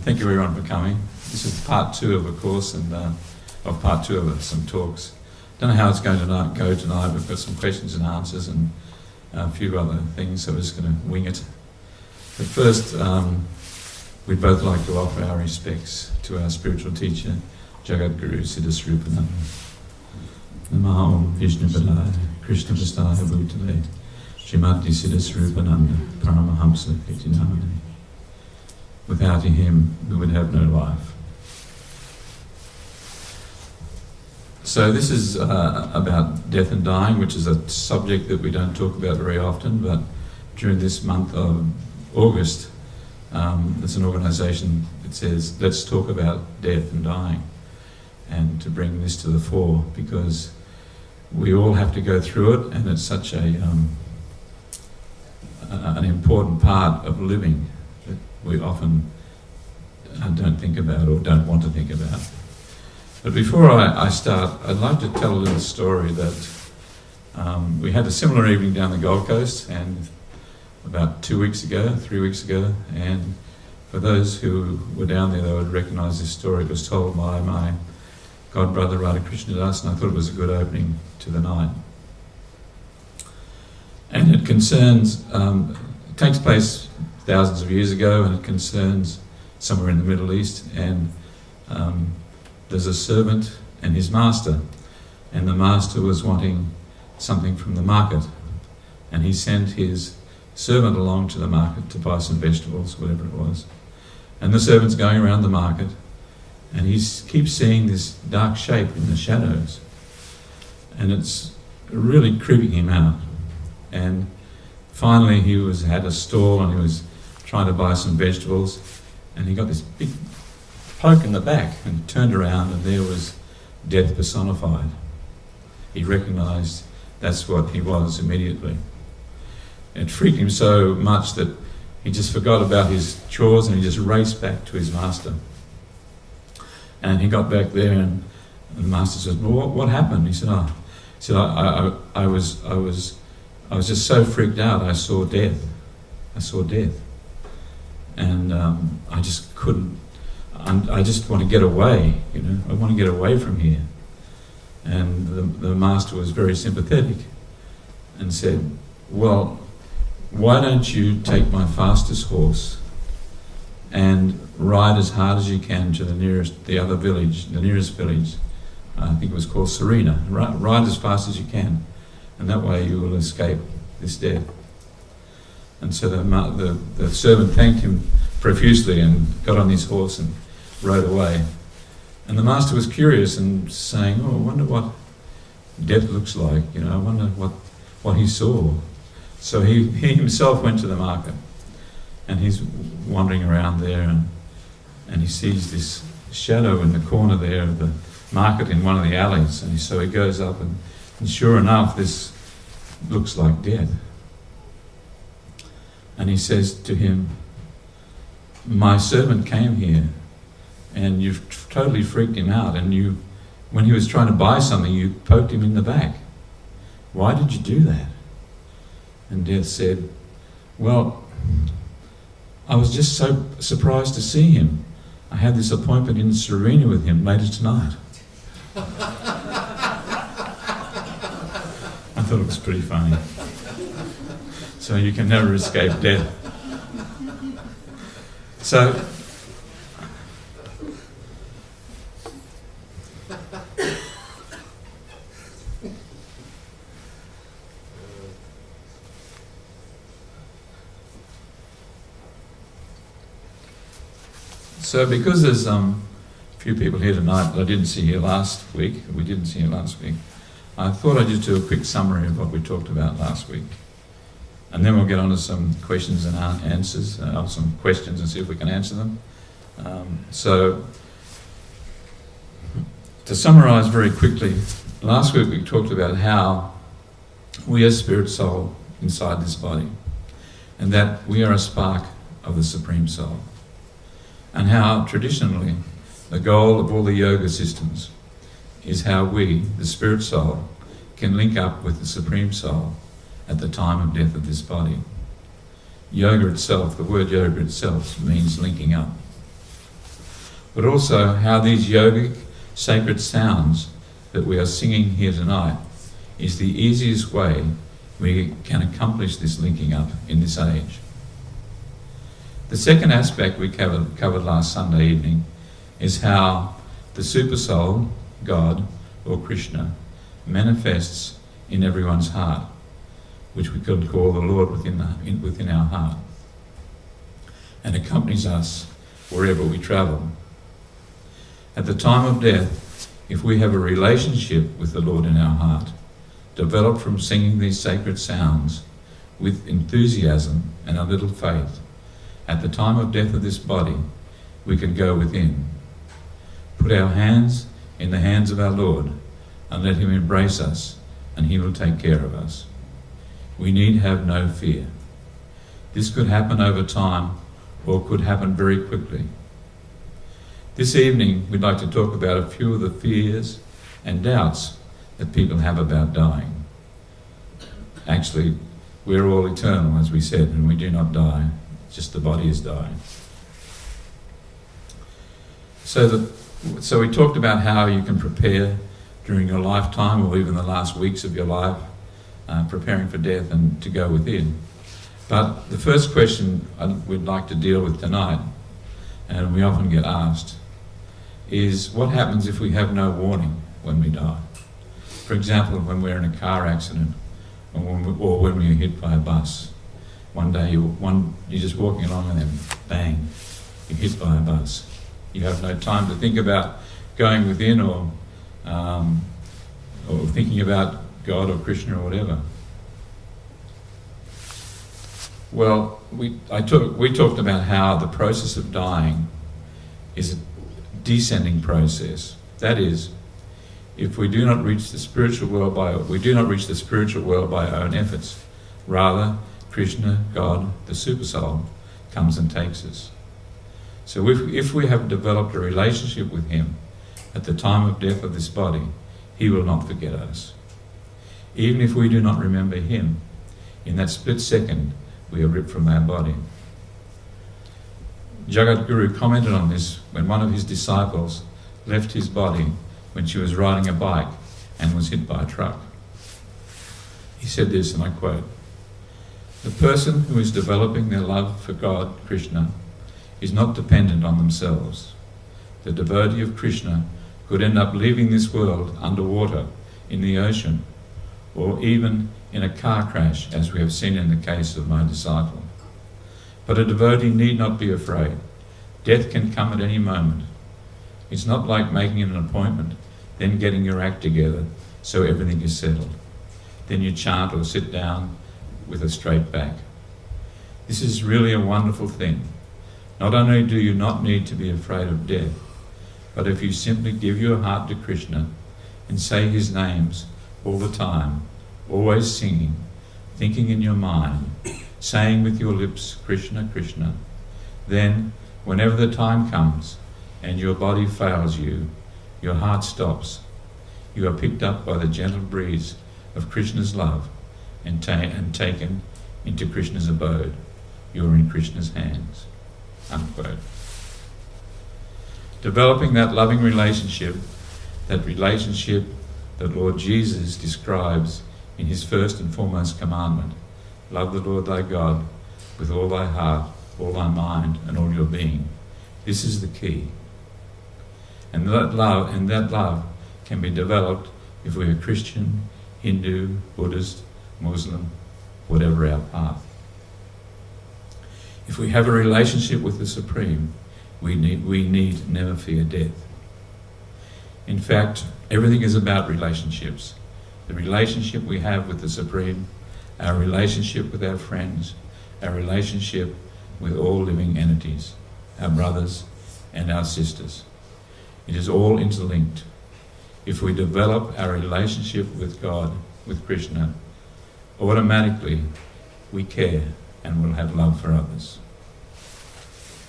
Thank you everyone for coming. This is part 2 of a course and of part 2 of some talks. Don't know how it's going to go tonight. We've got some questions and answers and a few other things, so we're just going to wing it. But first, we'd both like to offer our respects to our spiritual teacher, Jagad Guru Siddhaswarupananda. Namo Om Vishnu Padaya, Krishna Vastaya Bhutale, Srimati Siddhaswarupananda, Paramahamsa Caitanya. Without him, we would have no life. So this is about death and dying, which is a subject that we don't talk about very often, but during this month of August, there's an organisation that says, let's talk about death and dying, and to bring this to the fore, because we all have to go through it, and it's such an important part of living that we often don't think about or don't want to think about. But before I start, I'd like to tell a little story that we had a similar evening down the Gold Coast, and about 3 weeks ago, and for those who were down there, they would recognise this story. It was told by my god brother Krishna Das, and I thought it was a good opening to the night. And it concerns, it takes place thousands of years ago, and it concerns somewhere in the Middle East, and there's a servant and his master, and the master was wanting something from the market, and he sent his servant along to the market to buy some vegetables, whatever it was. And the servant's going around the market, and he keeps seeing this dark shape in the shadows, and it's really creeping him out. And finally he had a stall, and he was trying to buy some vegetables, and he got this big poke in the back, and turned around, and there was death personified. He recognised that's what he was immediately. It freaked him so much that he just forgot about his chores, and he just raced back to his master. And he got back there, and the master said, "Well, what happened?" He said, I was just so freaked out. I saw death, and I just couldn't. I just want to get away, I want to get away from here. And the master was very sympathetic and said, "Well, why don't you take my fastest horse and ride as hard as you can to the nearest village, I think it was called Serena. Ride as fast as you can, and that way you will escape this death." And so the servant thanked him profusely and got on his horse and rode away. And the master was curious and saying, "Oh, I wonder what death looks like, I wonder what he saw." So he himself went to the market, and he's wandering around there, and he sees this shadow in the corner there of the market in one of the alleys, and so he goes up, and sure enough, this looks like death. And he says to him, "My servant came here, and you've totally freaked him out, and when he was trying to buy something, you poked him in the back. Why did you do that?" And Death said, "Well, I was just so surprised to see him. I had this appointment in Serena with him later tonight." I thought it was pretty funny. So you can never escape death. So because there's a few people here tonight that we didn't see here last week, I thought I'd just do a quick summary of what we talked about last week. And then we'll get on to some questions and answers, some questions, and see if we can answer them. So to summarise very quickly, last week we talked about how we are spirit soul inside this body, and that we are a spark of the Supreme Soul. And how traditionally the goal of all the yoga systems is how we, the spirit soul, can link up with the Supreme Soul at the time of death of this body. Yoga itself, the word yoga itself, means linking up. but also how these yogic sacred sounds that we are singing here tonight is the easiest way we can accomplish this linking up in this age. The second aspect we covered last Sunday evening is how the Supersoul, God, or Krishna, manifests in everyone's heart, which we could call the Lord within our heart, and accompanies us wherever we travel. At the time of death, if we have a relationship with the Lord in our heart, developed from singing these sacred sounds with enthusiasm and a little faith, at the time of death of this body, we can go within, put our hands in the hands of our Lord, and let him embrace us, and he will take care of us. We need have no fear. This could happen over time, or could happen very quickly. This evening, we'd like to talk about a few of the fears and doubts that people have about dying. Actually, we're all eternal, as we said, and we do not die, just the body is dying. So we talked about how you can prepare during your lifetime, or even the last weeks of your life, preparing for death and to go within. But the first question we'd like to deal with tonight, and we often get asked, is what happens if we have no warning when we die? For example, when we're in a car accident, or when we're hit by a bus. One day you're just walking along and then bang, you're hit by a bus. You have no time to think about going within or thinking about God or Krishna or whatever. Well, we talked about how the process of dying is a descending process. That is, if we do not reach the spiritual world by our own efforts, rather Krishna, God, the Supersoul, comes and takes us. So if we have developed a relationship with him at the time of death of this body, he will not forget us. Even if we do not remember him, in that split second, we are ripped from our body. Jagad Guru commented on this when one of his disciples left his body when she was riding a bike and was hit by a truck. He said this, and I quote, "The person who is developing their love for God, Krishna, is not dependent on themselves. The devotee of Krishna could end up leaving this world underwater, in the ocean, or even in a car crash, as we have seen in the case of my disciple. But a devotee need not be afraid. Death can come at any moment. It's not like making an appointment, then getting your act together so everything is settled. Then you chant or sit down with a straight back. This is really a wonderful thing. Not only do you not need to be afraid of death, but if you simply give your heart to Krishna and say his names all the time, always singing, thinking in your mind, saying with your lips, Krishna, Krishna, then whenever the time comes and your body fails you, your heart stops. You are picked up by the gentle breeze of Krishna's love and taken into Krishna's abode. You are in Krishna's hands." Unquote. Developing that loving relationship that Lord Jesus describes in his first and foremost commandment, love the Lord thy God with all thy heart, all thy mind, and all your being. This is the key. And that love can be developed if we are Christian, Hindu, Buddhist, Muslim, whatever our path. If we have a relationship with the Supreme, we need never fear death. In fact, everything is about relationships. The relationship we have with the Supreme, our relationship with our friends, our relationship with all living entities, our brothers and our sisters. It is all interlinked. If we develop our relationship with God, with Krishna, automatically we care and will have love for others.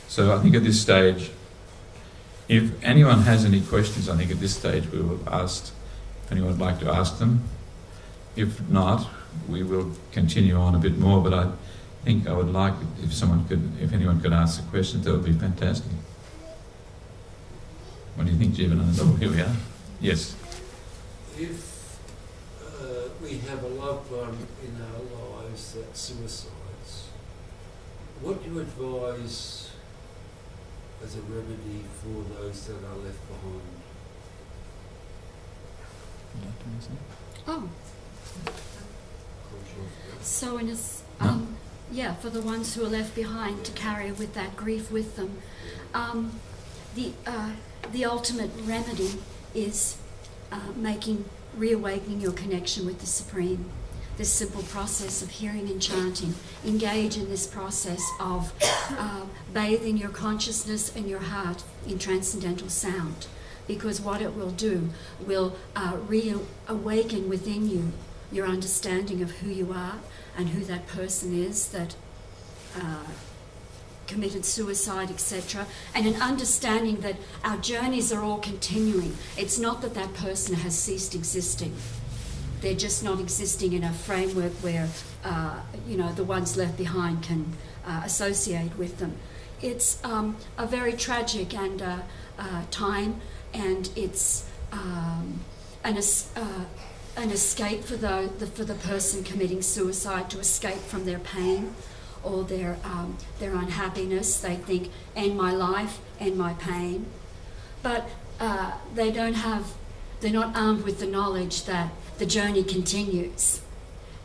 So I think at this stage, if anyone has any questions, I think at this stage we will ask if anyone would like to ask them. If not, we will continue on a bit more, but I think I would like if anyone could ask the questions, that would be fantastic. What do you think, Jivananda? Oh, here we are. Yes. If we have a loved one in our lives that suicides, what do you advise as a remedy for those that are left behind? Oh. So in a, yeah, for the ones who are left behind to carry with that grief with them, the ultimate remedy is reawakening your connection with the Supreme. This simple process of hearing and chanting. Engage in this process of bathing your consciousness and your heart in transcendental sound, because what it will do will reawaken within you your understanding of who you are and who that person is that committed suicide, etc. And an understanding that our journeys are all continuing. It's not that that person has ceased existing. They're just not existing in a framework where, the ones left behind can associate with them. It's a very tragic and time, and it's an escape for the person committing suicide, to escape from their pain or their unhappiness. They think, end my life, end my pain. But they're not armed with the knowledge that the journey continues,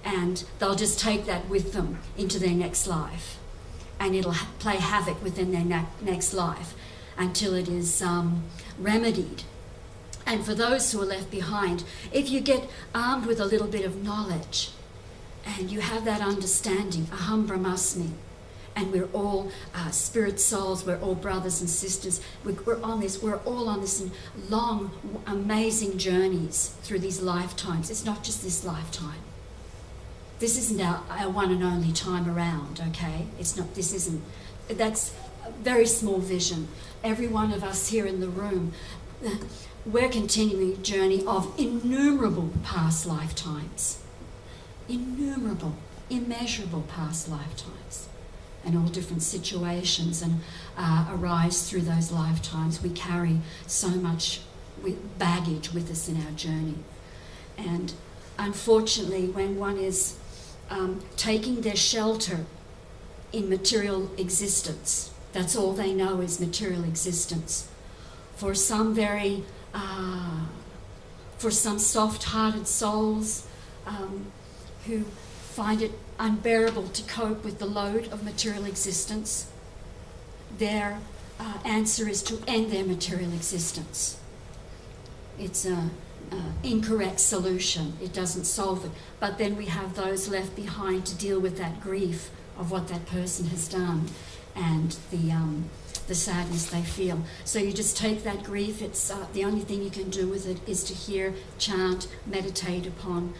and they'll just take that with them into their next life, and it'll play havoc within their next life until it is remedied. And for those who are left behind, if you get armed with a little bit of knowledge and you have that understanding, Aham Brahmasmi, and we're all spirit souls, we're all brothers and sisters, we're all on this long, amazing journeys through these lifetimes. It's not just this lifetime. This isn't our one and only time around, okay? That's a very small vision. Every one of us here in the room, we're continuing a journey of innumerable past lifetimes. Innumerable, immeasurable past lifetimes. And all different situations and arise through those lifetimes. We carry so much baggage with us in our journey. And unfortunately, when one is taking their shelter in material existence, that's all they know is material existence. For some for some soft-hearted souls who find it unbearable to cope with the load of material existence, their answer is to end their material existence. It's an incorrect solution. It doesn't solve it. But then we have those left behind to deal with that grief of what that person has done and the sadness they feel. So you just take that grief. It's the only thing you can do with it is to hear, chant, meditate upon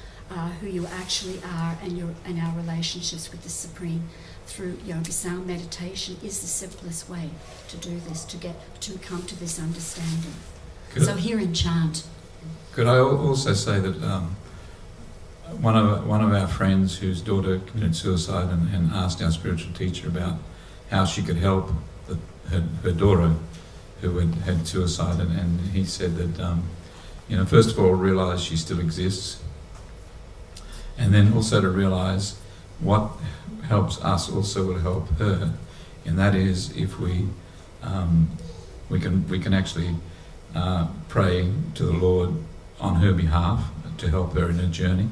who you actually are and our relationships with the Supreme through yoga sound meditation is the simplest way to do this, to come to this understanding. So hear and chant. Could I also say that one of our friends whose daughter committed suicide and asked our spiritual teacher about how she could help her daughter who had suicide, and he said that first of all realise she still exists, and then also to realise what helps us also will help her, and that is if we can actually pray to the Lord on her behalf to help her in her journey.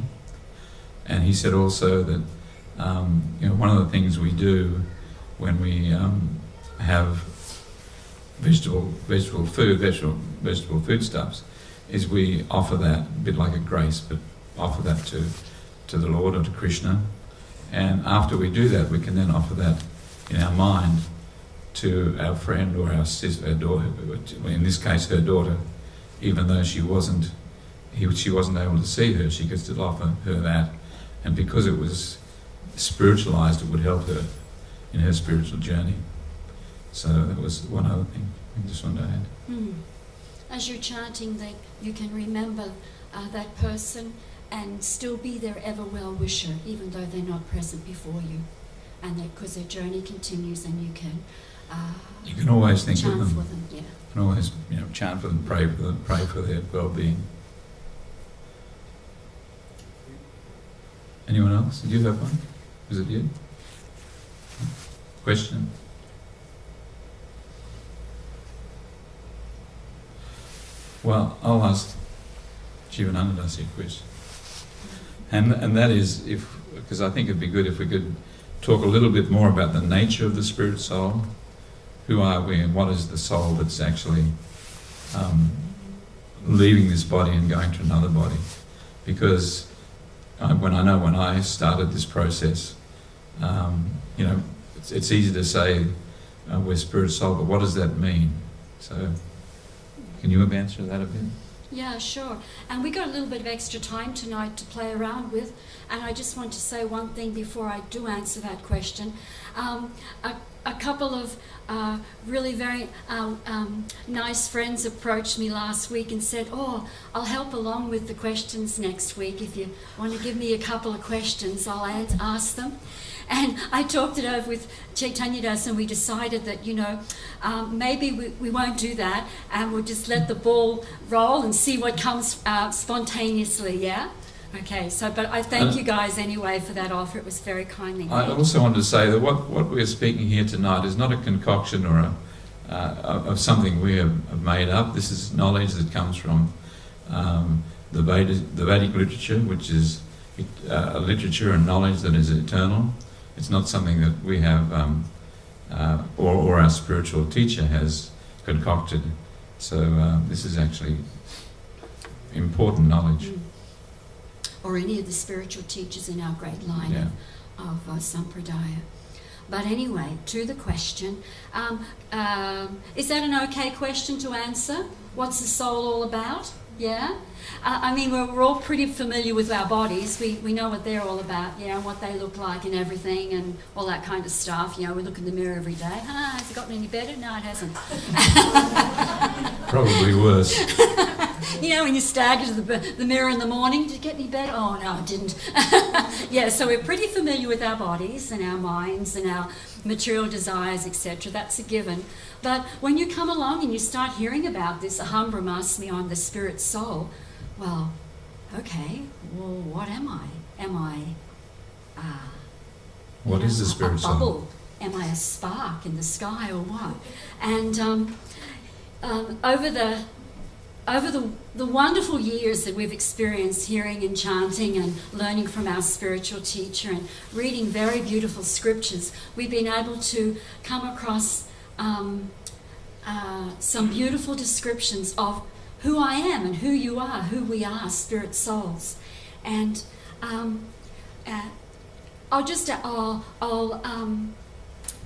And he said also that one of the things we do when we have vegetable foodstuffs is we offer that a bit like a grace, but offer that to the Lord or to Krishna. And after we do that, we can then offer that in our mind to our friend or our sister, her daughter, in this case her daughter, even though she wasn't able to see her, she could still offer her that. And because it was spiritualized, it would help her in her spiritual journey. So that was one other thing I just wanted to add. As you're chanting, that you can remember that person and still be their ever well-wisher, even though they're not present before you. And that because their journey continues, and you can You can always think chant of for them. them. Yeah. You can always, chant for them, pray for their well-being. Anyone else? Did you have one? Was it you? Question? Well, I'll ask Jivananda Dasi a question. And that is, because I think it'd be good if we could talk a little bit more about the nature of the spirit soul. Who are we, and what is the soul that's actually leaving this body and going to another body? Because when I started this process, it's easy to say we're spirit soul, but what does that mean? So, can you answer that a bit? Yeah, sure. And we got a little bit of extra time tonight to play around with, and I just want to say one thing before I do answer that question. A couple of really very nice friends approached me last week and said, "Oh, I'll help along with the questions next week. If you want to give me a couple of questions, I'll ask them." And I talked it over with Caitanya Das, and we decided that, maybe we won't do that, and we'll just let the ball roll and see what comes spontaneously, yeah? Okay, but I thank you guys anyway for that offer. It was very kindly made. I also wanted to say that what we're speaking here tonight is not a concoction or of something we have made up. This is knowledge that comes from the Vedic literature, which is a literature and knowledge that is eternal. It's not something that we have, or our spiritual teacher has concocted. So this is actually important knowledge. Or any of the spiritual teachers in our great line of Sampradaya. But anyway, to the question, is that an okay question to answer? What's the soul all about? Yeah? We're all pretty familiar with our bodies. We know what they're all about, what they look like and everything and all that kind of stuff. We look in the mirror every day. Has it gotten any better? No, it hasn't. Probably worse. When you stagger to the mirror in the morning, did it get any better? Oh, no, it didn't. So we're pretty familiar with our bodies and our minds and our material desires, etc. That's a given. But when you come along and you start hearing about this Aham Brahmasmi on the spirit soul, well, what am I? Am I what is the spirit soul? A bubble? Am I a spark in the sky or what? And over the wonderful years that we've experienced hearing and chanting and learning from our spiritual teacher and reading very beautiful scriptures, we've been able to come across some beautiful descriptions of who I am and who you are, who we are, spirit souls. And I'll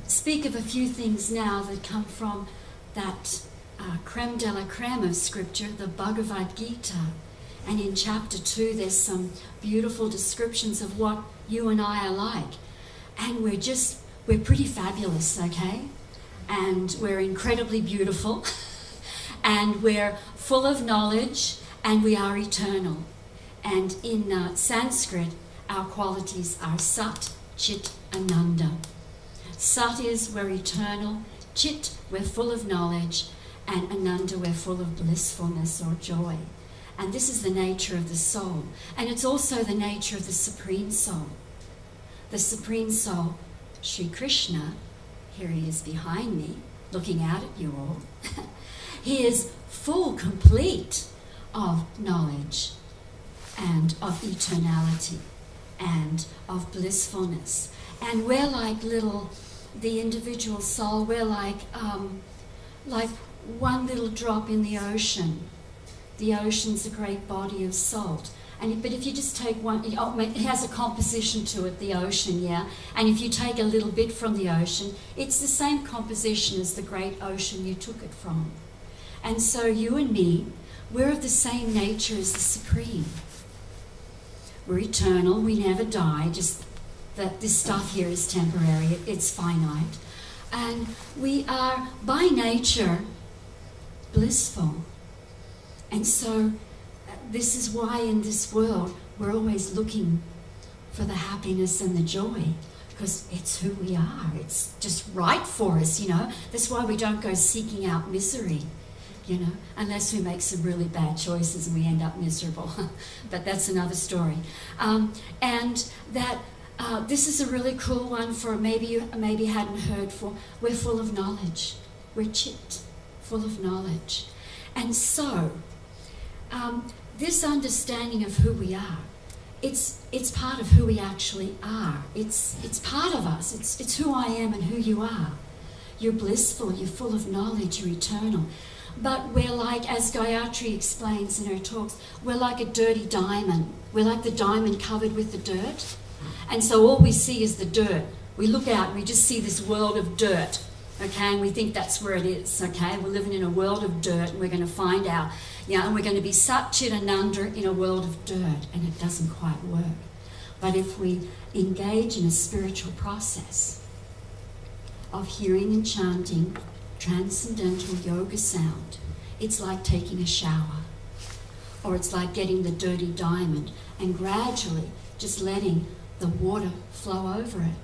speak of a few things now that come from that creme de la creme of scripture, the Bhagavad Gita. And in chapter 2 there's some beautiful descriptions of what you and I are like. And we're pretty fabulous, okay? And we're incredibly beautiful. And we're full of knowledge, and we are eternal. And in Sanskrit, our qualities are Sat, Chit, Ananda. Sat is we're eternal, Chit, we're full of knowledge, and Ananda, we're full of blissfulness or joy. And this is the nature of the soul. And it's also the nature of the Supreme Soul. The Supreme Soul, Sri Krishna, here he is behind me, looking out at you all. He is full, complete of knowledge and of eternality and of blissfulness. And we're like the individual soul, we're like one little drop in the ocean. The ocean's a great body of salt. But if you just take one, it has a composition to it, the ocean, yeah? And if you take a little bit from the ocean, it's the same composition as the great ocean you took it from. And so you and me, we're of the same nature as the Supreme. We're eternal, we never die, just that this stuff here is temporary, it's finite. And we are, by nature, blissful. And so this is why in this world we're always looking for the happiness and the joy, because it's who we are. It's just right for us, you know. That's why we don't go seeking out misery, you know, unless we make some really bad choices and we end up miserable. But that's another story. And that this is a really cool one for maybe you hadn't heard for. We're full of knowledge. We're chipped, full of knowledge. And so, this understanding of who we are, it's part of who we actually are. It's part of us. It's who I am and who you are. You're blissful, you're full of knowledge, you're eternal. But we're like, as Gayatri explains in her talks, we're like a dirty diamond. We're like the diamond covered with the dirt. And so all we see is the dirt. We look out and we just see this world of dirt, okay, and we think that's where it is, okay? We're living in a world of dirt and we're going to find out, and we're going to be Satchitananda in a world of dirt, and it doesn't quite work. But if we engage in a spiritual process of hearing and chanting transcendental yoga sound, it's like taking a shower, or it's like getting the dirty diamond and gradually just letting the water flow over it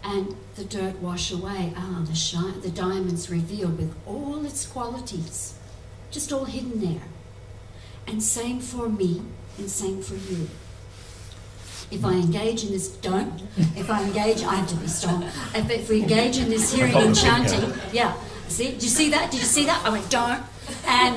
and the dirt wash away. The diamond's revealed with all its qualities, just all hidden there. And same for me and same for you. If I engage in this, I have to be strong. If we engage in this hearing and chanting, yeah. See, did you see that? Did you see that? I went, don't. And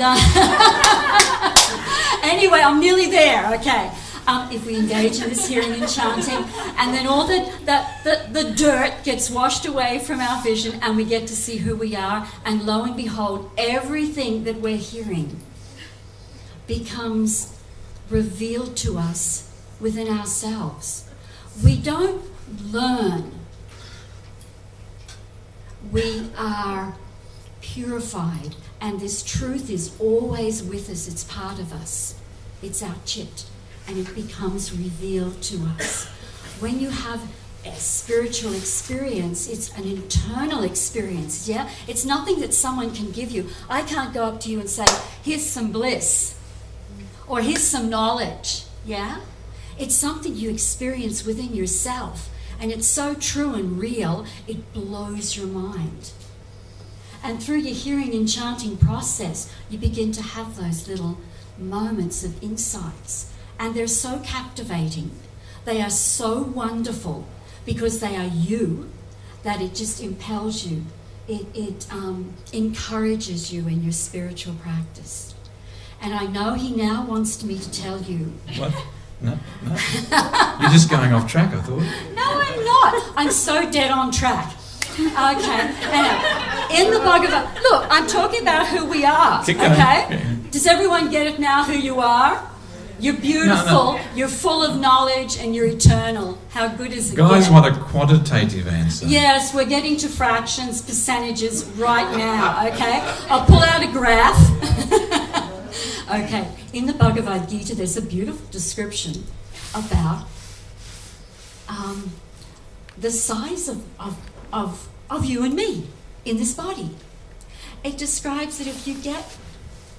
anyway, I'm nearly there, okay. If we engage in this hearing and chanting, and then all the dirt gets washed away from our vision and we get to see who we are, and lo and behold, everything that we're hearing becomes revealed to us within ourselves. We don't learn. We are purified, and this truth is always with us. It's part of us. It's our chit. And it becomes revealed to us. When you have a spiritual experience, it's an internal experience, yeah? It's nothing that someone can give you. I can't go up to you and say, here's some bliss, or here's some knowledge, yeah? It's something you experience within yourself, and it's so true and real, it blows your mind. And through your hearing and chanting process, you begin to have those little moments of insights. And they're so captivating. They are so wonderful because they are you, that it just impels you. It encourages you in your spiritual practice. And I know he now wants me to tell you. What? No. You're just going off track, I thought. No, I'm not. I'm so dead on track. Okay. In the Bhagavad... Look, I'm talking about who we are. Okay? Yeah. Does everyone get it now, who you are? You're beautiful, you're full of knowledge, and you're eternal. How good is it? Guys want a quantitative answer. Yes, we're getting to fractions, percentages right now, okay? I'll pull out a graph. Okay, in the Bhagavad Gita, there's a beautiful description about the size of you and me in this body. It describes that if you get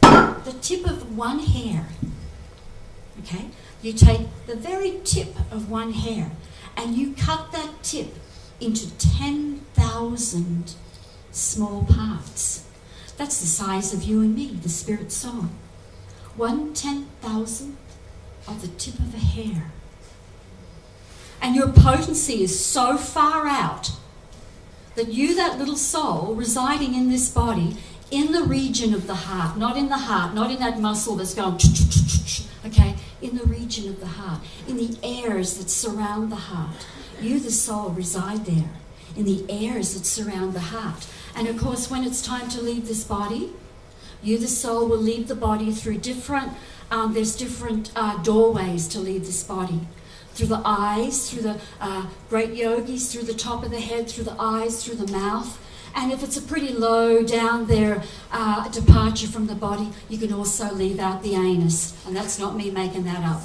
the tip of one hair, okay, you take the very tip of one hair and you cut that tip into 10,000 small parts. That's the size of you and me, the spirit soul. 1/10,000th of the tip of a hair. And your potency is so far out that you, that little soul residing in this body, in the region of the heart, not in the heart, not in that muscle that's going, okay, in the region of the heart, in the airs that surround the heart. You, the soul, reside there, in the airs that surround the heart. And of course, when it's time to leave this body, you, the soul, will leave the body through different doorways to leave this body. Through the eyes, through the great yogis, through the top of the head, through the eyes, through the mouth. And if it's a pretty low down there departure from the body, you can also leave out the anus. And that's not me making that up.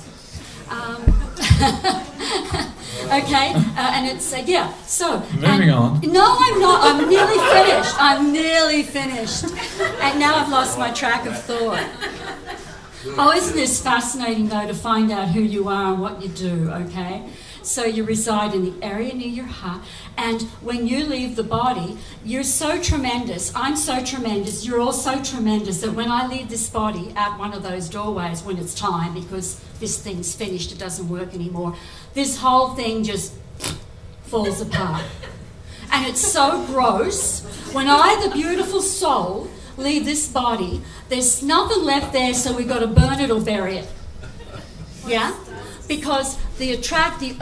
Okay, and it's, yeah, so. Moving on. No, I'm not. I'm nearly finished. And now I've lost my track of thought. Oh, isn't this fascinating, though, to find out who you are and what you do, okay? So you reside in the area near your heart, and when you leave the body, you're so tremendous, I'm so tremendous, you're all so tremendous that when I leave this body out one of those doorways when it's time, because this thing's finished, it doesn't work anymore, this whole thing just falls apart. And it's so gross. When I, the beautiful soul, leave this body, there's nothing left there, so we've got to burn it or bury it. Yeah? Because the attractive,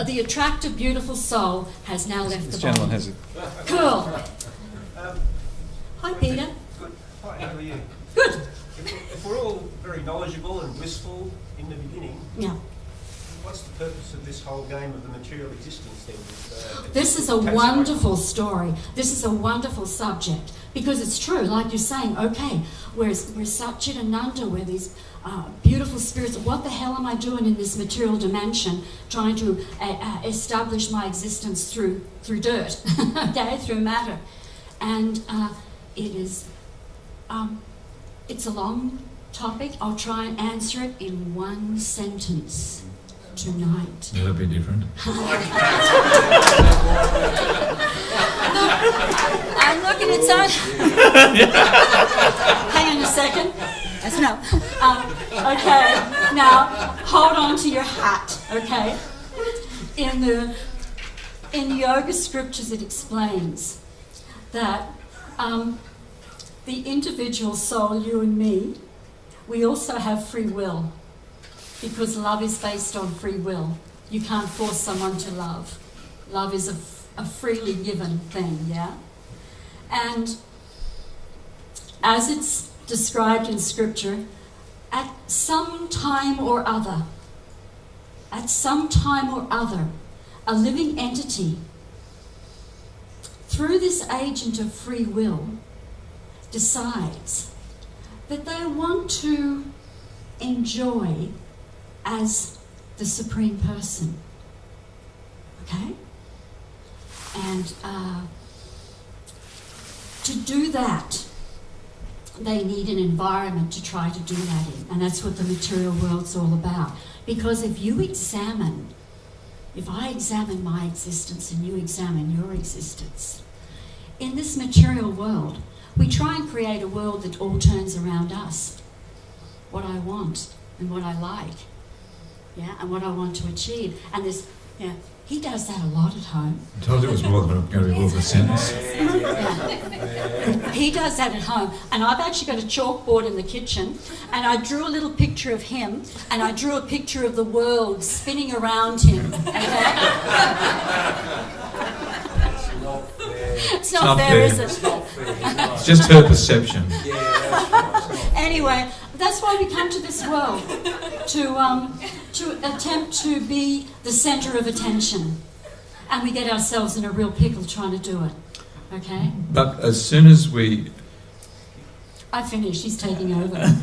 beautiful soul has now left the body. This gentleman has it. Cool. Hi, Peter. Good. Hi, how are you? Good. If we're all very knowledgeable and blissful in the beginning, Yeah. what's the purpose of this whole game of the material existence then? This is a wonderful story. This is a wonderful subject. Because it's true, like you're saying, okay, we're such in Ananda, we're these beautiful spirits. What the hell am I doing in this material dimension, trying to establish my existence through dirt, okay, through matter? And it's a long topic. I'll try and answer it in one sentence tonight. That'll be different. I'm looking at some. Hang on a second. That's no. Okay. Now hold on to your hat. Okay. In the yoga scriptures, it explains that the individual soul, you and me, we also have free will, because love is based on free will. You can't force someone to love. Love is a freely given thing, yeah? And as it's described in scripture, at some time or other, a living entity, through this agent of free will, decides that they want to enjoy as the Supreme Person. Okay? And to do that, they need an environment to try to do that in. And that's what the material world's all about. Because if I examine my existence and you examine your existence, in this material world, we try and create a world that all turns around us. What I want and what I like. Yeah, and what I want to achieve. And this, yeah, he does that a lot at home. I told you it was more than going to be more of a sentence. Yeah. He does that at home. And I've actually got a chalkboard in the kitchen, and I drew a little picture of him, and I drew a picture of the world spinning around him. Okay? It's not fair, is it? It's not fair. It's just her perception. Yeah, that's right. Anyway, that's why we come to this world, to attempt to be the centre of attention. And we get ourselves in a real pickle trying to do it. Okay? But as soon as we... I finished, he's taking over.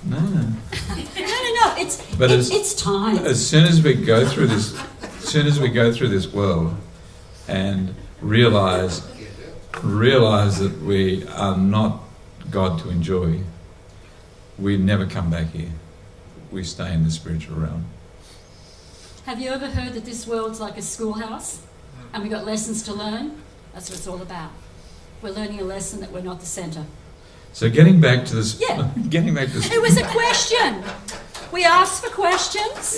No. No, it's time. As soon as we go through this, world and realise that we are not God to enjoy, we never come back here. We stay in the spiritual realm. Have you ever heard that this world's like a schoolhouse and we got lessons to learn? That's what it's all about. We're learning a lesson that we're not the centre. So getting back to this... Yeah. Getting back to this... It was a question. We asked for questions.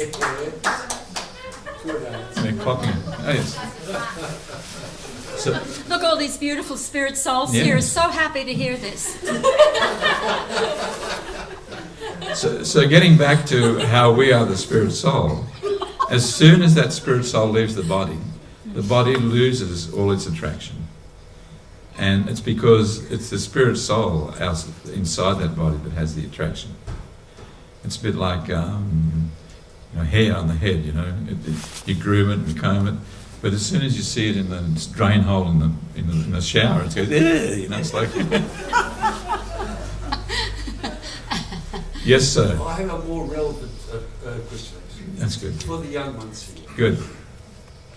They're clocking. Oh, yes. So, Look, all these beautiful spirit souls Yeah. here are so happy to hear this. so getting back to how we are the spirit soul, as soon as that spirit soul leaves the body loses all its attraction. And it's because it's the spirit soul inside that body that has the attraction. It's a bit like hair on the head, you groom it and comb it, but as soon as you see it in the drain hole in the shower, it goes, it's like... Yes, sir. I have a more relevant question. That's good. For the young ones here. Good.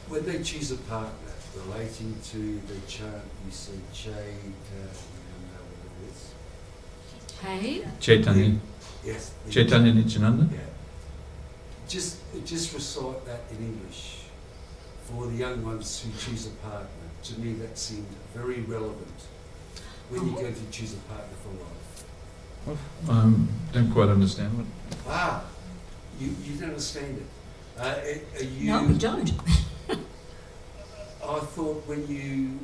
When they choose a partner relating to the chant, you say Hey? Caitanya. Yes. Caitanya Nityananda? Yeah. Just recite that in English. for the young ones who choose a partner. To me, that seemed very relevant when you're going to choose a partner for life. Don't quite understand what. You don't understand it. Are you, No, we don't. I thought when you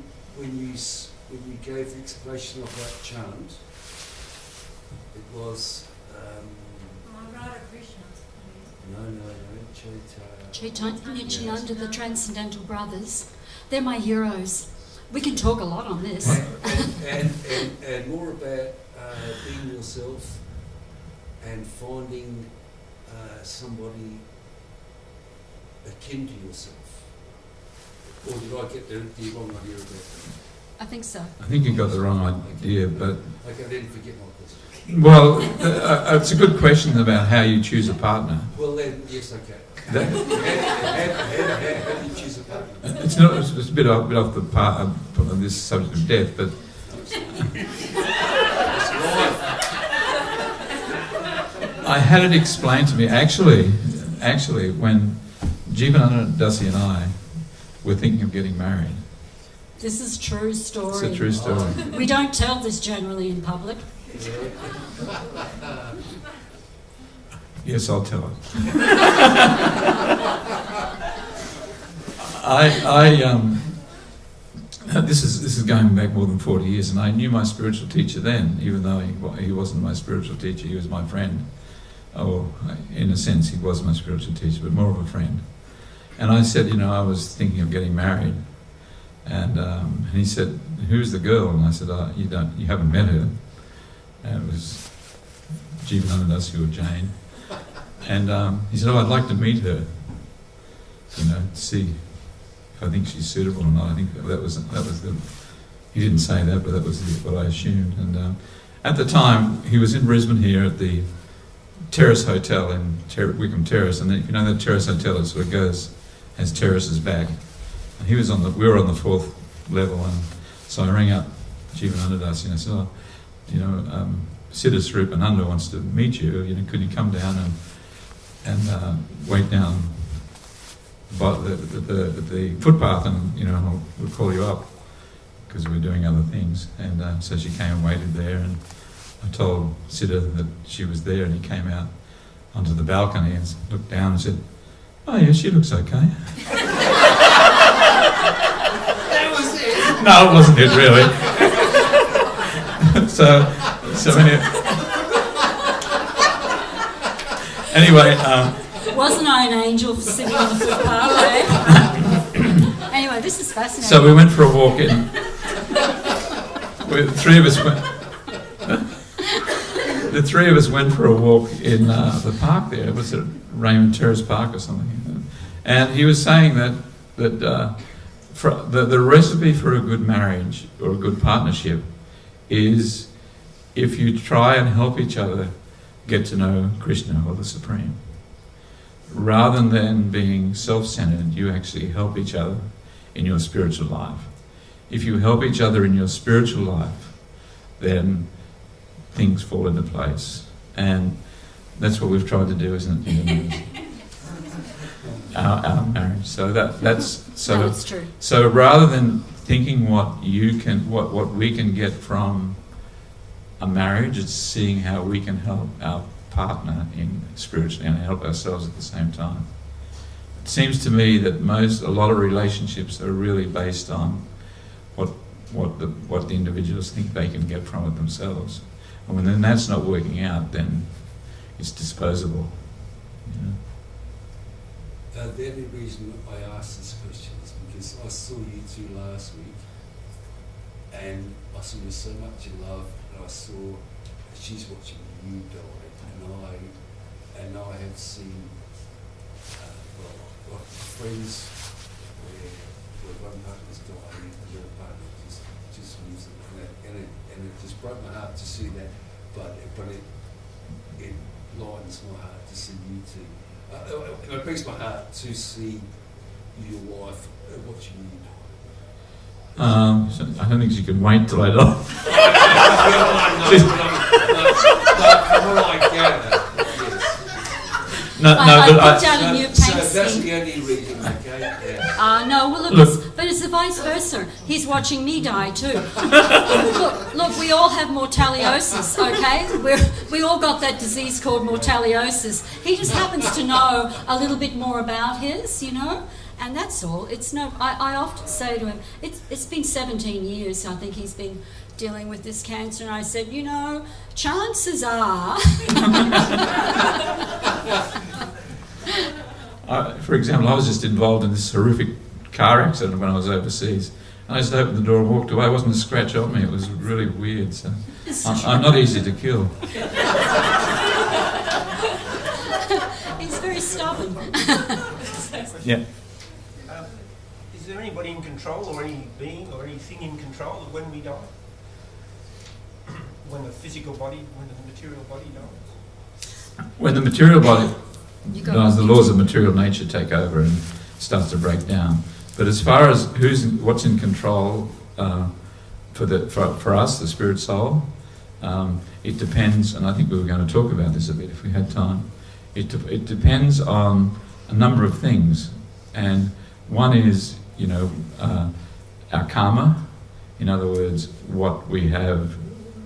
gave the explanation of that chant, it was Radha Krishna. no, Caitanya, the Transcendental Brothers. They're my heroes. We can talk a lot on this. and more about being yourself and finding somebody akin to yourself. Or did I get the wrong idea about that? I think so. I think you got the wrong idea, but Okay, then forget my question. well, it's a good question about how you choose a partner. Well then, yes, okay. That, How do you choose a partner? it's not. It's a bit off the part of this subject of death, but It's life. I had it explained to me. Actually, when Jivananda, Dasi, and I were thinking of getting married. This is true story. It's a true story. We don't tell this generally in public. Yes, I'll tell it. This is going back more than 40 years, and I knew my spiritual teacher then, even though he wasn't my spiritual teacher. He was my friend. Oh, in a sense, he was my spiritual teacher, but more of a friend. And I said, I was thinking of getting married, and he said, "Who's the girl?" And I said, "You haven't met her." And it was Jivananda Dasi or Jane. And he said, "I'd like to meet her, to see if I think she's suitable or not." I think that was the. He didn't say that, but that was what I assumed. And at the time, he was in Brisbane here at the Terrace Hotel in Wickham Terrace, and if you know that Terrace Hotel, it sort of has terraces back. And we were on the 4th level, and so I rang up Jivananda Dasi and I said, Siddhaswarupananda wants to meet you. Could you come down and wait down by the footpath, and we'll call you up because we're doing other things. And so she came and waited there, and I told Siddha that she was there, and he came out onto the balcony and looked down and said, "Oh yeah, she looks okay." That was it. No, it wasn't it really. Anyway, Wasn't I an angel sitting on the footpath there? Anyway, this is fascinating. so we went for a walk in. The three of us went for a walk in the park there. It was at Raymond Terrace Park or something. And he was saying that the recipe for a good marriage or a good partnership is if you try and help each other get to know Krishna or the Supreme. Rather than being self-centered, you actually help each other in your spiritual life. If you help each other in your spiritual life, then things fall into place. And that's what we've tried to do, isn't it? Our marriage. So that's true. So rather than thinking what we can get from a marriage, it's seeing how we can help our partner in spiritually and help ourselves at the same time. It seems to me that a lot of relationships are really based on what the individuals think they can get from it themselves. And when then that's not working out, then it's disposable. The only reason I asked this question is because I saw you two last week, and I saw you so much in love, and I saw she's watching you die, and I have seen friends where one partner's died and the other partner just leaves them, and it just broke my heart to see that, but it lightens my heart to see you two. It breaks my heart to see your wife watching you die. I don't think she can wait till I die. I put down a new paint So that's scheme. the only reason, okay? Yeah. No, there's the vice versa. He's watching me die too. Look, we all have mortaliosis, okay? We all got that disease called mortaliosis. He just happens to know a little bit more about his, you know? And that's all. It's no. I often say to him, it's been 17 years, I think he's been dealing with this cancer, and I said, you know, chances are... For example, I was just involved in this horrific car accident when I was overseas. And I just opened the door and walked away. It wasn't a scratch on me. It was really weird. So I'm not easy to kill. He's very stubborn. Yeah. Is there anybody in control, or any being or anything in control of when we die? When the material body dies? When the material body dies, the laws of material nature take over and starts to break down. But as far as what's in control for us, the spirit soul, it depends, and I think we were going to talk about this a bit if we had time. It depends on a number of things, and one is, you know, our karma. In other words, what we have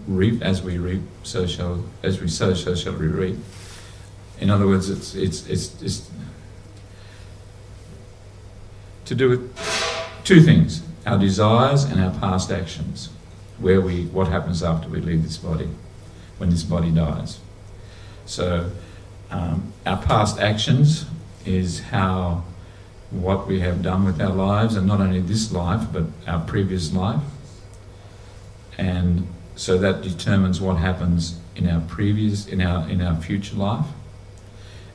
reap, as we reap, so shall we reap. In other words, it's to do with two things: our desires and our past actions. What happens after we leave this body, when this body dies. So our past actions is what we have done with our lives, and not only this life but our previous life, and so that determines what happens in our future life.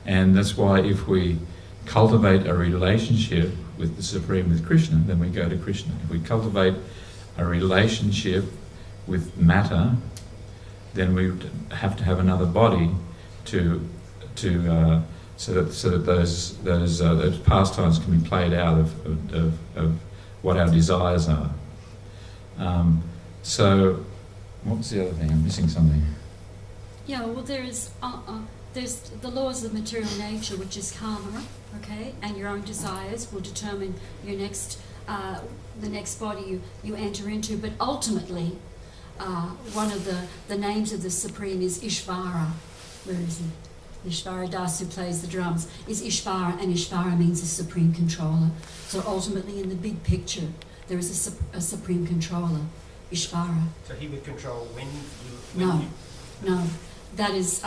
And that's why if we cultivate a relationship with the Supreme, with Krishna, then we go to Krishna. If we cultivate a relationship with matter, then we have to have another body so that those pastimes can be played out of what our desires are. So, what's the other thing? I'm missing something. Yeah, well, there's the laws of material nature, which is karma, okay, and your own desires will determine your the next body you enter into. But ultimately, one of the names of the Supreme is Ishvara. Where is he? Ishvara Das, who plays the drums, is Ishvara, and Ishvara means a supreme controller. So ultimately, in the big picture, there is a supreme controller, Ishvara. So he would control when No. That is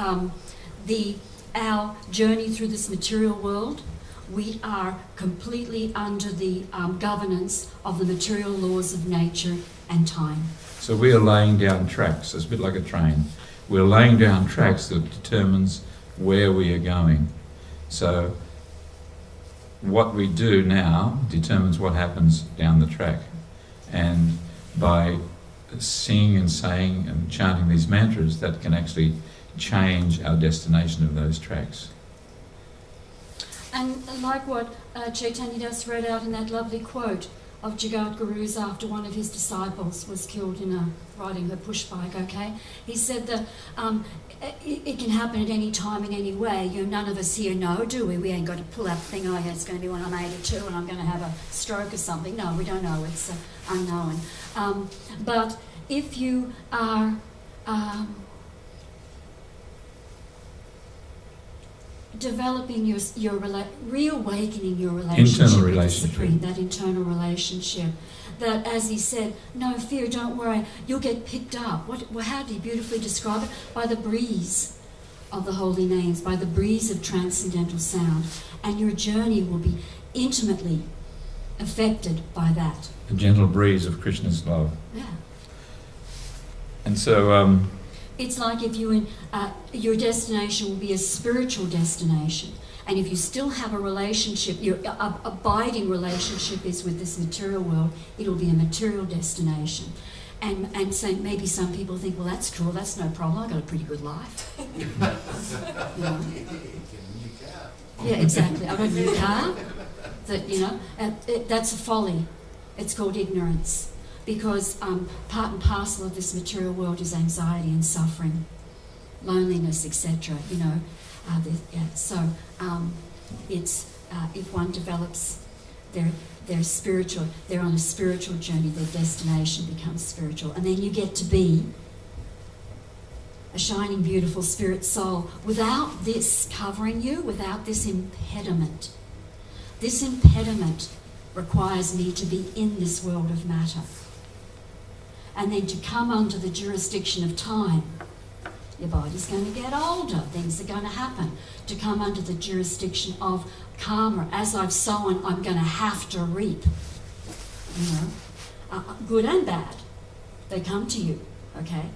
our journey through this material world. We are completely under the governance of the material laws of nature and time. So we are laying down tracks. It's a bit like a train. We're laying down tracks that determines where we are going. So what we do now determines what happens down the track. And by singing and saying and chanting these mantras, that can actually change our destination of those tracks. And like what Caitanya Das read out in that lovely quote of Jagad Guru's after one of his disciples was killed in riding her push bike, okay? He said that it can happen at any time, in any way. You know, none of us here know, do we? We ain't got to pull out the thing, oh yeah, it's going to be when I'm 82 and I'm going to have a stroke or something. No, we don't know. It's unknown. But if you are developing reawakening your relationship with the Supreme, that internal relationship, that, as he said, no fear, don't worry, you'll get picked up. How did he beautifully describe it? By the breeze of the holy names, by the breeze of transcendental sound, and your journey will be intimately affected by that. The gentle breeze of Krishna's love. Yeah. And so it's like if your destination will be a spiritual destination, and if you still have a relationship, your abiding relationship is with this material world, it'll be a material destination. And so maybe some people think, well, that's cool, that's no problem, I've got a pretty good life. You know? Yeah, exactly. I've got a new car. That's a folly. It's called ignorance. Because part and parcel of this material world is anxiety and suffering, loneliness, etc. You know, so it's if one develops they're spiritual. They're on a spiritual journey. Their destination becomes spiritual, and then you get to be a shining, beautiful spirit soul without this covering you, without this impediment. This impediment requires me to be in this world of matter. And then to come under the jurisdiction of time. Your body's going to get older, things are going to happen. To come under the jurisdiction of karma. As I've sown, I'm going to have to reap. You know, good and bad. They come to you, okay?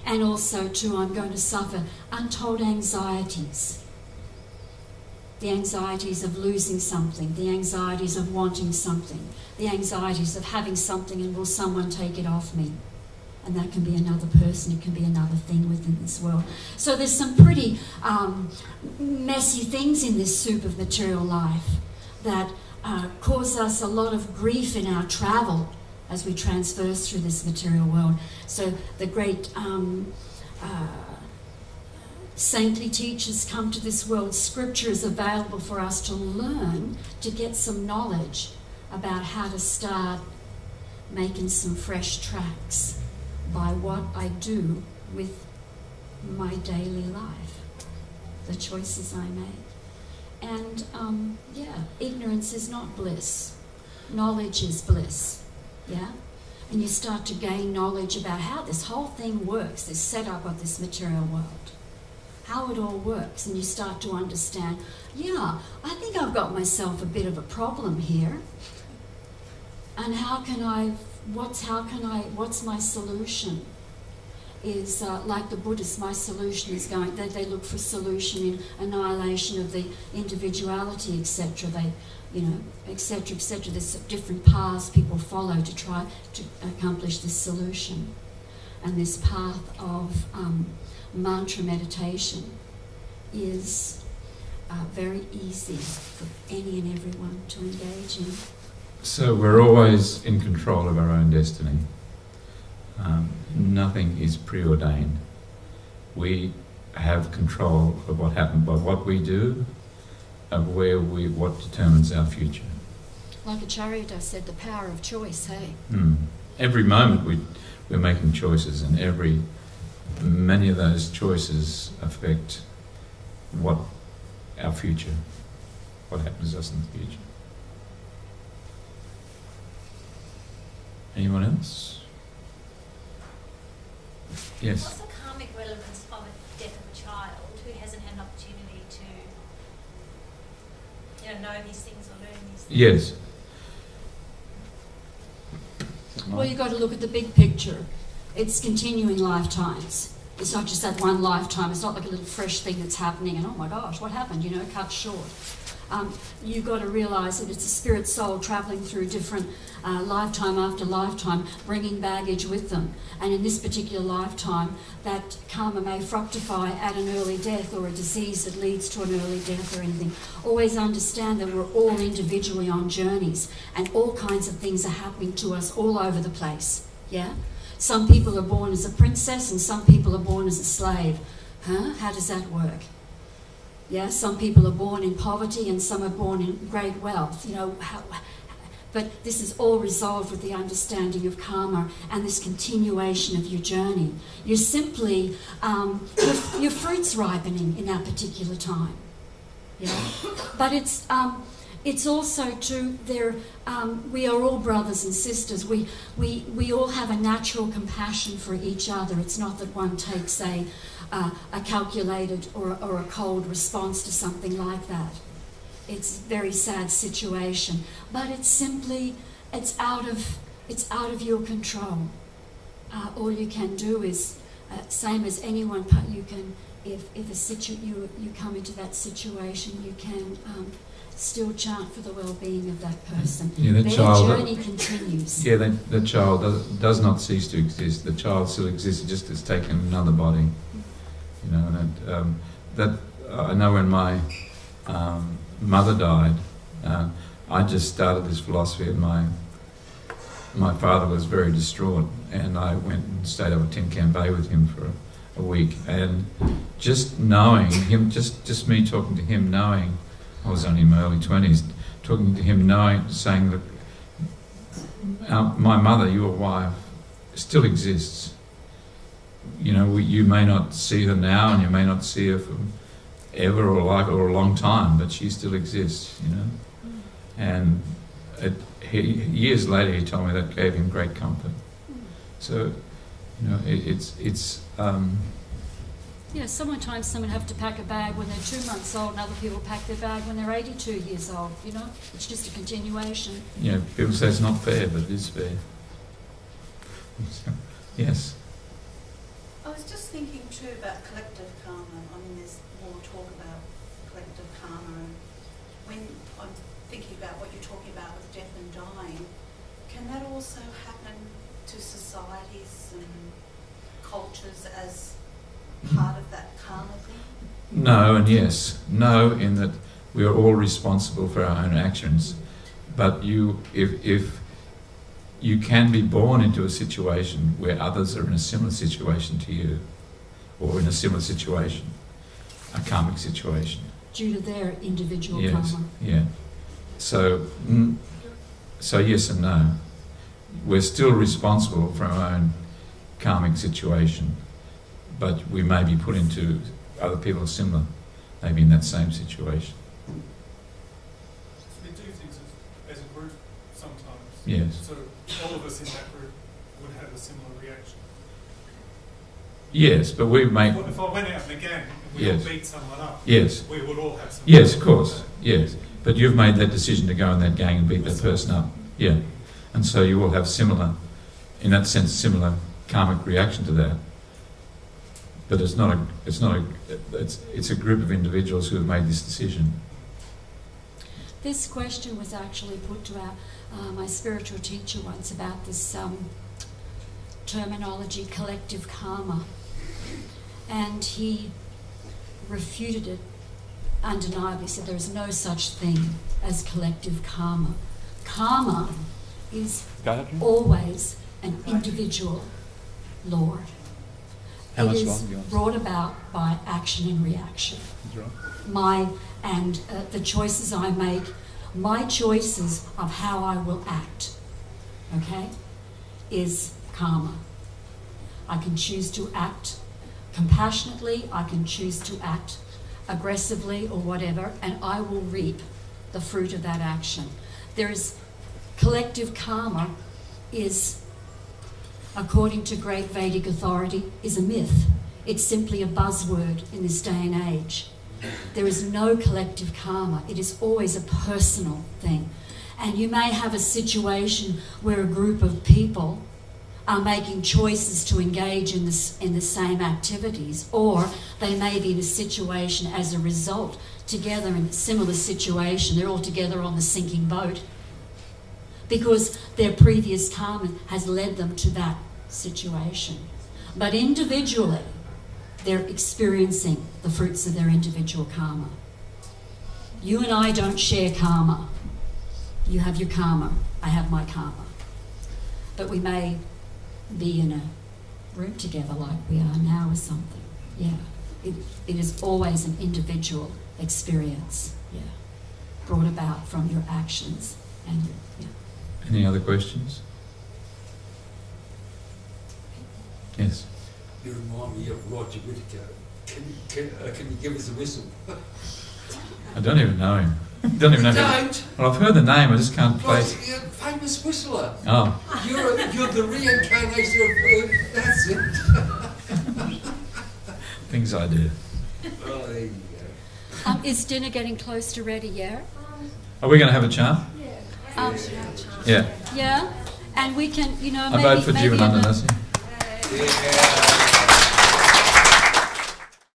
And also too, I'm going to suffer untold anxieties. The anxieties of losing something, the anxieties of wanting something, the anxieties of having something and will someone take it off me? And that can be another person, it can be another thing within this world. So there's some pretty messy things in this soup of material life that cause us a lot of grief in our travel as we transverse through this material world. So the great saintly teachers come to this world. Scripture is available for us to learn, to get some knowledge about how to start making some fresh tracks by what I do with my daily life, the choices I make. And ignorance is not bliss. Knowledge is bliss, yeah? And you start to gain knowledge about how this whole thing works, this setup of this material world, how it all works, and you start to understand, yeah, I think I've got myself a bit of a problem here. And what's my solution? Is like the Buddhists, my solution is going, they look for solution in annihilation of the individuality, etc. They, etc., etc. There's different paths people follow to try to accomplish this solution. And this path of mantra meditation is very easy for any and everyone to engage in. So we're always in control of our own destiny. Nothing is preordained. We have control of what happens by what we do, of what determines our future. Like Acharya Das said, the power of choice, hey? Every moment we're making choices, and many of those choices affect our future, what happens to us in the future. Anyone else? Yes. What's the karmic relevance of a death of a child who hasn't had an opportunity to, know these things or learn these things? Yes. Well, you've got to look at the big picture. It's continuing lifetimes. It's not just that one lifetime. It's not like a little fresh thing that's happening and, oh my gosh, what happened? Cut short. You've got to realise that it's a spirit soul travelling through different lifetime after lifetime, bringing baggage with them. And in this particular lifetime, that karma may fructify at an early death or a disease that leads to an early death or anything. Always understand that we're all individually on journeys and all kinds of things are happening to us all over the place. Yeah? Some people are born as a princess and some people are born as a slave. How does that work? Yeah, some people are born in poverty and some are born in great wealth. But this is all resolved with the understanding of karma and this continuation of your journey. You're simply, your fruit's ripening in that particular time. Yeah, but it's also too, we are all brothers and sisters. We all have a natural compassion for each other. It's not that one takes a calculated or a cold response to something like that. It's a very sad situation, but it's simply, it's out of your control. All you can do is, same as anyone, you can, if you come into that situation, you can still chant for the well-being of that person. Yeah, their journey continues. Yeah, the child does not cease to exist. The child still exists, it just has taken another body. I know when my mother died, I just started this philosophy, and my father was very distraught, and I went and stayed over at Tin Can Bay with him for a week, and just knowing him, just me talking to him, knowing I was only in my early 20s, talking to him, saying that my mother, your wife, still exists. You know, you may not see her now, and you may not see her for ever or a long time, but she still exists. You know, and years later he told me that gave him great comfort. So, you know, it's. Yeah, sometimes someone have to pack a bag when they're 2 months old, and other people pack their bag when they're 82 years old. You know, it's just a continuation. Yeah, people say it's not fair, but it is fair. Yes. I was just thinking too about collective karma. I mean, there's more talk about collective karma, and when I'm thinking about what you're talking about with death and dying, can that also happen to societies and cultures as part of that karma thing? No and yes. No, in that we are all responsible for our own actions. But if you can be born into a situation where others are in a similar situation to you, or in a similar situation, a karmic situation. Due to their individual Yes, karma. yeah. So yes and no. We're still responsible for our own karmic situation, but we may be put into other people similar, maybe in that same situation. We do things as a group sometimes. Yes. So all of us in that group would have a similar reaction. Yes, but we may... If I went out in a gang and we all beat someone up, yes. we would all have some... Yes, of course, yes. But you've made that decision to go in that gang and beat that person up. Yeah. And so you will have similar, in that sense, similar karmic reaction to that. But it's a group of individuals who have made this decision. This question was actually put to my spiritual teacher once about this terminology, collective karma. And he refuted it undeniably, said there is no such thing as collective karma. Karma is always an individual law. How much It is longer do you want? brought about by action and reaction. The choices I make, my choices of how I will act, okay, is karma. I can choose to act compassionately, I can choose to act aggressively or whatever, and I will reap the fruit of that action. There is collective karma is, according to great Vedic authority, is a myth. It's simply a buzzword in this day and age. There is no collective karma. It is always a personal thing. And you may have a situation where a group of people are making choices to engage in the same activities, or they may be in a situation as a result, together in a similar situation, they're all together on the sinking boat, because their previous karma has led them to that situation. But individually, they're experiencing the fruits of their individual karma. You and I don't share karma. You have your karma, I have my karma. But we may be in a room together like we are now or something. Yeah, it is always an individual experience, yeah, brought about from your actions and yeah. Any other questions? Yes. You remind me of Roger Whittaker. Can you give us a whistle? I don't even know him. Don't even know him. Well, I've heard the name, I just can't place. You're a famous whistler. Oh. You're the reincarnation of that's it. Things I do. Oh, there you go. Is dinner getting close to ready yet? Are we going to have a chant? Yeah. Yeah, and we can, I vote for Jivananda, Dasi. Yeah.